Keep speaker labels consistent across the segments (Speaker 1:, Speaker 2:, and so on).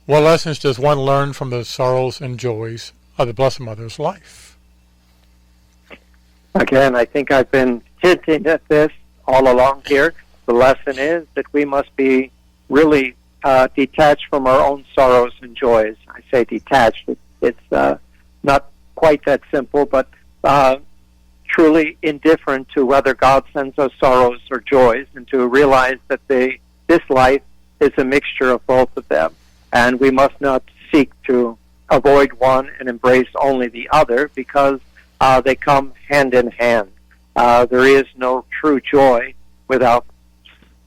Speaker 1: What lessons does one learn from the sorrows and joys of the Blessed Mother's life?
Speaker 2: Again, I think I've been hinting at this all along here. The lesson is that we must be really detached from our own sorrows and joys. I say detached. It's not quite that simple, but truly indifferent to whether God sends us sorrows or joys, and to realize that this life is a mixture of both of them, and we must not seek to avoid one and embrace only the other, because they come hand in hand. There is no true joy without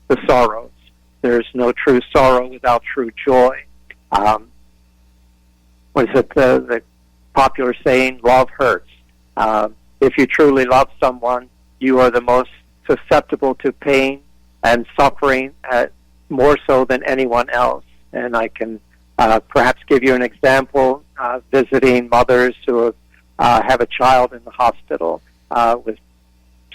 Speaker 2: the sorrows. There's no true sorrow without true joy. What is it, the popular saying, love hurts. If you truly love someone, you are the most susceptible to pain and suffering, more so than anyone else. And I can perhaps give you an example, visiting mothers who have a child in the hospital with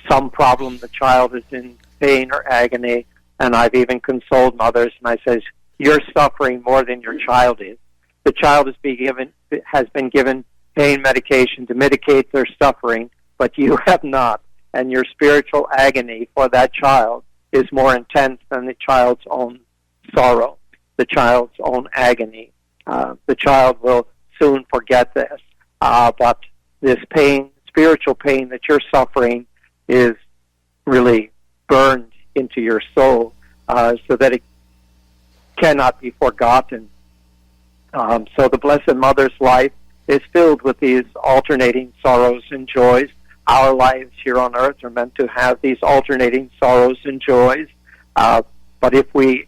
Speaker 2: some problem. The child is in pain or agony, and I've even consoled mothers, and I says, you're suffering more than your child is. The child has been given pain medication to mitigate their suffering, but you have not, and your spiritual agony for that child is more intense than the child's own sorrow, the child's own agony. The child will soon forget this, but this pain, spiritual pain that you're suffering, is really burned into your soul, so that it cannot be forgotten. So the Blessed Mother's life is filled with these alternating sorrows and joys. Our lives here on earth are meant to have these alternating sorrows and joys. But if we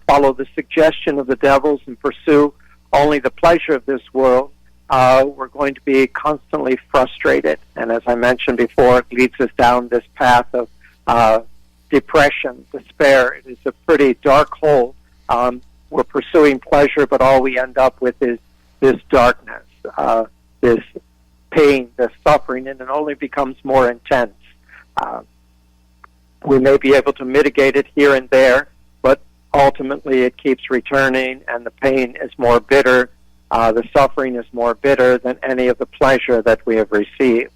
Speaker 2: follow the suggestion of the devils and pursue only the pleasure of this world, we're going to be constantly frustrated. And as I mentioned before, it leads us down this path of depression, despair. It is a pretty dark hole. We're pursuing pleasure, but all we end up with is this darkness, this pain, this suffering, and it only becomes more intense. We may be able to mitigate it here and there, but ultimately it keeps returning, and the pain is more bitter. The suffering is more bitter than any of the pleasure that we have received.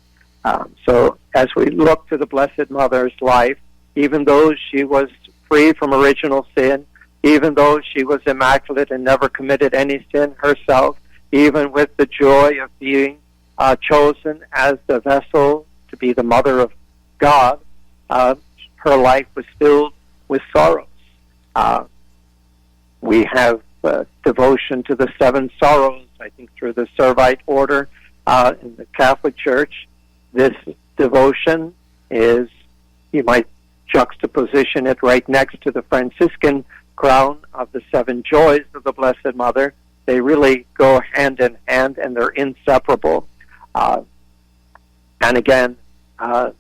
Speaker 2: So as we look to the Blessed Mother's life, even though she was free from original sin, even though she was immaculate and never committed any sin herself, even with the joy of being chosen as the vessel to be the Mother of God, her life was filled with sorrows. We have devotion to the seven sorrows, I think, through the Servite order in the Catholic Church. This devotion is, you might juxtaposition it right next to the Franciscan crown of the seven joys of the Blessed Mother. They really go hand in hand, and they're inseparable. And again,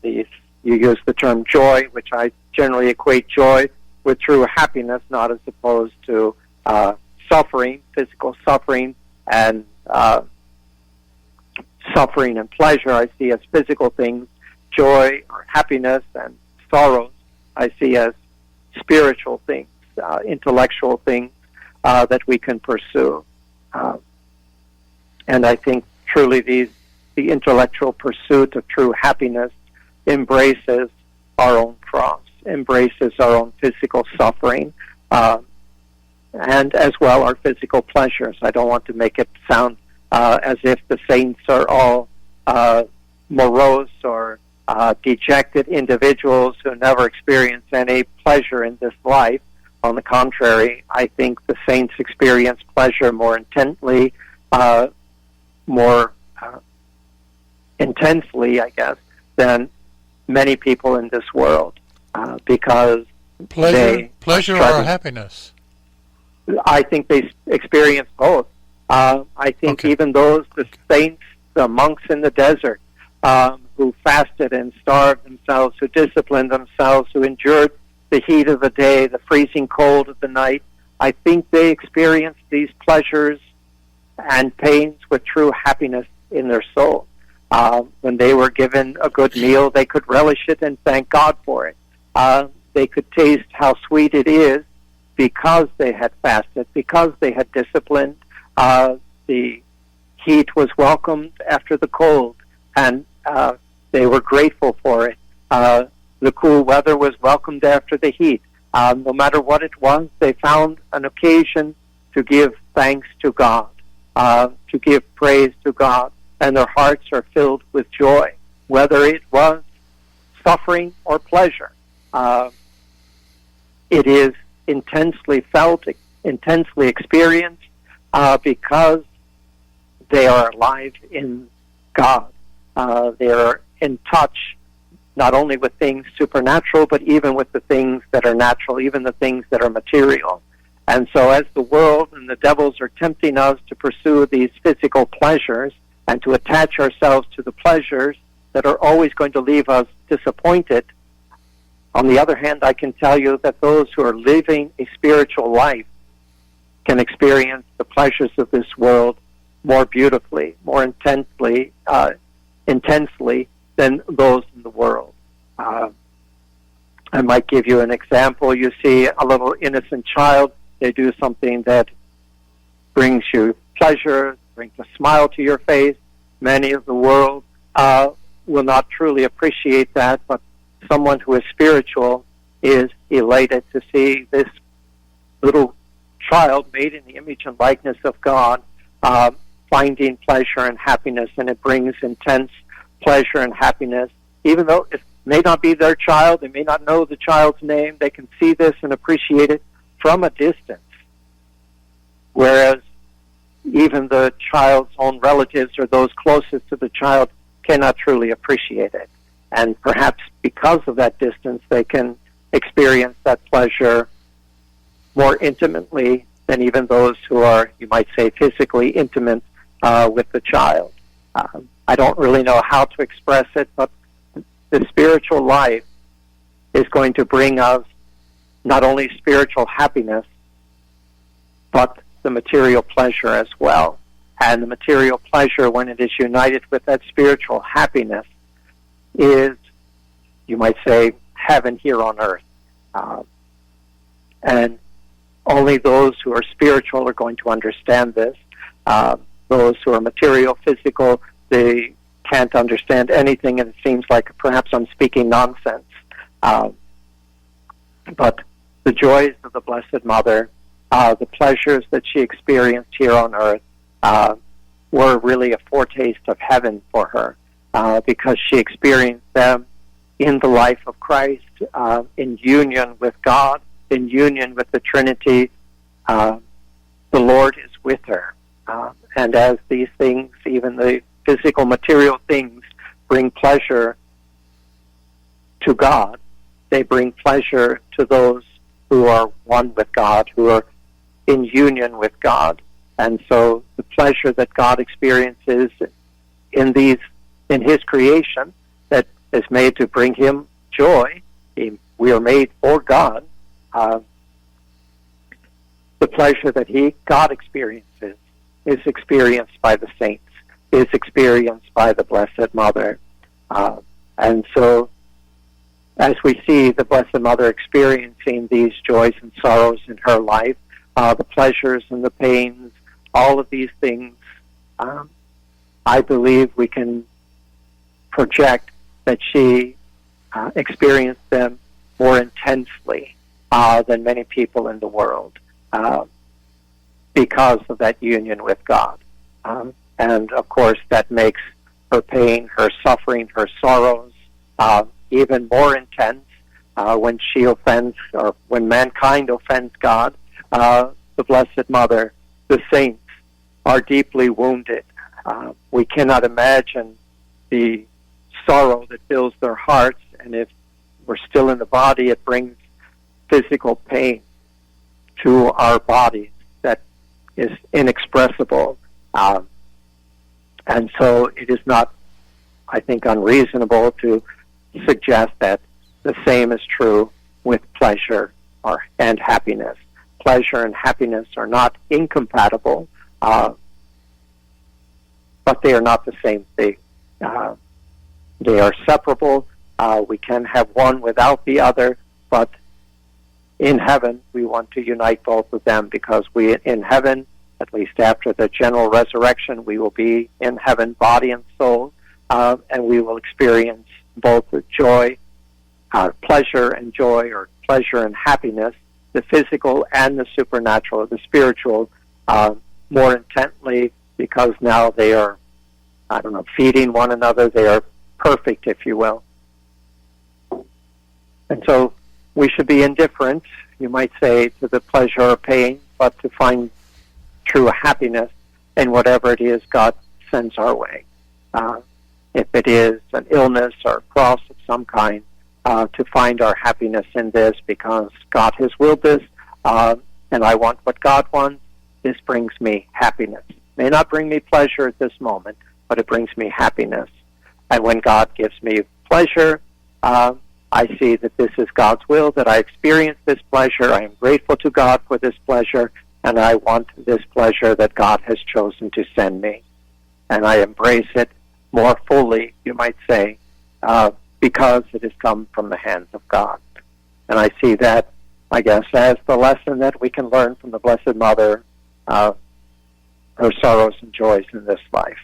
Speaker 2: you use the term joy, which I generally equate joy with true happiness, not as opposed to suffering, physical suffering, and suffering and pleasure I see as physical things. Joy or happiness and sorrows I see as spiritual things, intellectual things that we can pursue. And I think truly the intellectual pursuit of true happiness embraces our own cross, embraces our own physical suffering, and as well our physical pleasures. I don't want to make it sound as if the saints are all morose or dejected individuals who never experience any pleasure in this life. On the contrary, I think the saints experience pleasure more intently, more intensely, I guess, than many people in this world, because
Speaker 1: pleasure or happiness.
Speaker 2: I think they experience both. I think even the saints, the monks in the desert, who fasted and starved themselves, who disciplined themselves, who endured the heat of the day, the freezing cold of the night, I think they experienced these pleasures and pains with true happiness in their soul. When they were given a good meal, they could relish it and thank God for it. They could taste how sweet it is because they had fasted, because they had disciplined. The heat was welcomed after the cold, and they were grateful for it. The cool weather was welcomed after the heat. No matter what it was, they found an occasion to give thanks to God, to give praise to God, and their hearts are filled with joy, whether it was suffering or pleasure. It is intensely felt, intensely experienced, because they are alive in God. They are in touch not only with things supernatural, but even with the things that are natural, even the things that are material. And so as the world and the devils are tempting us to pursue these physical pleasures and to attach ourselves to the pleasures that are always going to leave us disappointed, on the other hand, I can tell you that those who are living a spiritual life can experience the pleasures of this world more beautifully, more intensely than those in the world. I might give you an example. You see a little innocent child, they do something that brings you pleasure, brings a smile to your face. Many of the world will not truly appreciate that, but someone who is spiritual is elated to see this little child made in the image and likeness of God finding pleasure and happiness, and it brings intense pleasure and happiness. Even though it may not be their child, they may not know the child's name, they can see this and appreciate it from a distance. Whereas even the child's own relatives or those closest to the child cannot truly appreciate it. And perhaps because of that distance, they can experience that pleasure more intimately than even those who are, you might say, physically intimate with the child. I don't really know how to express it, but the spiritual life is going to bring us not only spiritual happiness, but the material pleasure as well. And the material pleasure, when it is united with that spiritual happiness, is, you might say, heaven here on earth. And only those who are spiritual are going to understand this. Those who are material, physical, they can't understand anything, and it seems like perhaps I'm speaking nonsense. But the joys of the Blessed Mother, the pleasures that she experienced here on earth, were really a foretaste of heaven for her, because she experienced them in the life of Christ, in union with God, in union with the Trinity. The Lord is with her. And as these things, even the physical material things, bring pleasure to God, they bring pleasure to those who are one with God, who are in union with God. And so the pleasure that God experiences in His creation that is made to bring Him joy, we are made for God. The pleasure that God experiences is experienced by the saints, is experienced by the Blessed Mother. And so as we see the Blessed Mother experiencing these joys and sorrows in her life, the pleasures and the pains, all of these things, I believe we can project that she experienced them more intensely than many people in the world, because of that union with God. And of course, that makes her pain, her suffering, her sorrows even more intense when she offends, or when mankind offends God. The Blessed Mother, the saints, are deeply wounded. We cannot imagine the sorrow that fills their hearts, and if we're still in the body, it brings physical pain to our bodies that is inexpressible. And so it is not, I think, unreasonable to suggest that the same is true with pleasure and happiness. Pleasure and happiness are not incompatible, but they are not the same thing. They are separable. We can have one without the other, but in heaven, we want to unite both of them, because we, in heaven, at least after the general resurrection, we will be in heaven, body and soul, and we will experience both the joy, pleasure and joy, or pleasure and happiness, the physical and the supernatural, the spiritual, more intently, because now they are, feeding one another. They are perfect, if you will. And so we should be indifferent, you might say, to the pleasure or pain, but to find true happiness in whatever it is God sends our way. If it is an illness or a cross of some kind, to find our happiness in this, because God has willed this, and I want what God wants. This brings me happiness. May not bring me pleasure at this moment, but it brings me happiness. And when God gives me pleasure, I see that this is God's will, that I experience this pleasure. I am grateful to God for this pleasure, and I want this pleasure that God has chosen to send me. And I embrace it more fully, you might say, because it has come from the hands of God. And I see that, I guess, as the lesson that we can learn from the Blessed Mother, her sorrows and joys in this life.